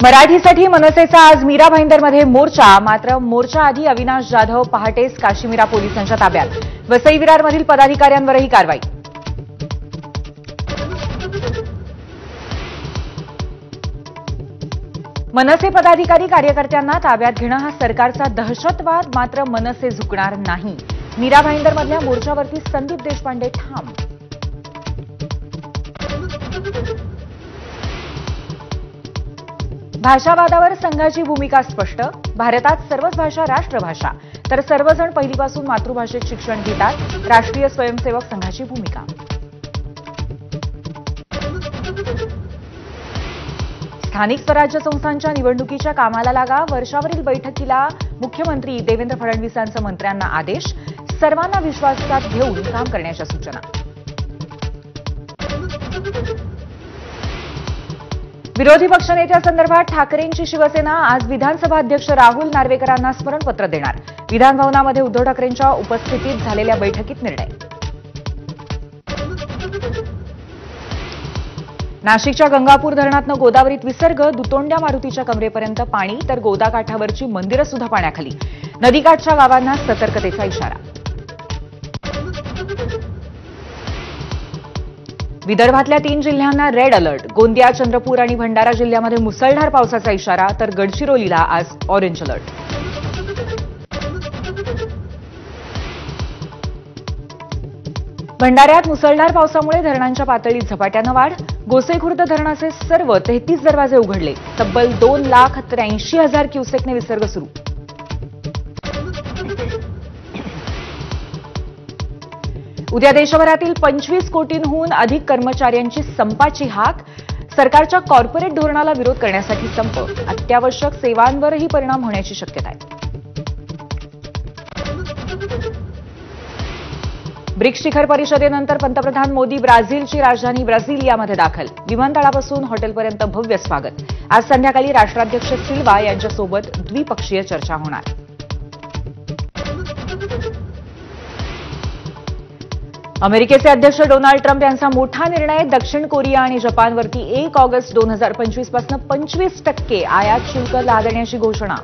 मराठीसाठी मनसेचा आज मीरा भाईंदरमध्ये मोर्चा. मात्र मोर्चा आधी अविनाश जाधव पहाटेच काशीमीरा पोलिसांच्या ताब्यात. वसई विरारमधील पदाधिकाऱ्यांवरही कारवाई. मनसे पदाधिकारी कार्यकर्त्यांना ताब्यात घेणं हा सरकारचा दहशतवाद. मात्र मनसे झुकणार नाही. मीरा भाईंदरमधल्या मोर्चावरती संदीप देशपांडे ठाम. भाषावादावर संघाची भूमिका स्पष्ट. भारतात सर्वच भाषा राष्ट्रभाषा, तर सर्वजण पहिलीपासून मातृभाषेत शिक्षण घेतात. राष्ट्रीय स्वयंसेवक संघाची भूमिका. स्थानिक स्वराज्य संस्थांच्या निवडणुकीच्या कामाला लागा. वर्षावरील बैठकीला मुख्यमंत्री देवेंद्र फडणवीसांचं मंत्र्यांना आदेश. सर्वांना विश्वासात घेऊन काम करण्याच्या सूचना. विरोधी पक्षनेत्यासंदर्भात ठाकरेंची शिवसेना आज विधानसभा अध्यक्ष राहुल नार्वेकरांना स्मरणपत्र देणार. विधानभवनामध्ये उद्धव ठाकरेंच्या उपस्थितीत झालेल्या बैठकीत निर्णय. नाशिकच्या गंगापूर धरणातनं गोदावरीत विसर्ग. दुतोंड्या मारुतीच्या कमरेपर्यंत पाणी, तर गोदाकाठावरची मंदिरं सुद्धा पाण्याखाली. नदीकाठच्या गावांना सतर्कतेचा इशारा. विदर्भातल्या 3 जिल्ह्यांना रेड अलर्ट. गोंदिया, चंद्रपूर आणि भंडारा जिल्ह्यामध्ये मुसळधार पावसाचा इशारा, तर गडचिरोलीला आज ऑरेंज अलर्ट. भंडाऱ्यात मुसळधार पावसामुळे धरणांच्या पातळीत झपाट्यानं वाढ. गोसेखुर्द धरणाचे सर्व 33 दरवाजे उघडले. तब्बल 2,83,000 क्युसेकने विसर्ग सुरू. उद्या देशभरातील 25 कोटींहून अधिक कर्मचाऱ्यांची संपाची हाक. सरकारच्या कॉर्पोरेट धोरणाला विरोध करण्यासाठी संप. अत्यावश्यक सेवांवरही परिणाम होण्याची शक्यता आहे. ब्रिक्स शिखर परिषदेनंतर पंतप्रधान मोदी ब्राझीलची राजधानी ब्राझिलियामध्ये दाखल. विमानतळापासून हॉटेलपर्यंत भव्य स्वागत. आज संध्याकाळी राष्ट्राध्यक्ष सिल्वा यांच्यासोबत द्विपक्षीय चर्चा होणार. अमेरिकेचे अध्यक्ष डोनाल्ड ट्रम्प यांचा मोठा निर्णय. दक्षिण कोरिया आणि जपानवरती 1 ऑगस्ट 2025 पासून 25% आयात शुल्क लादण्याची घोषणा.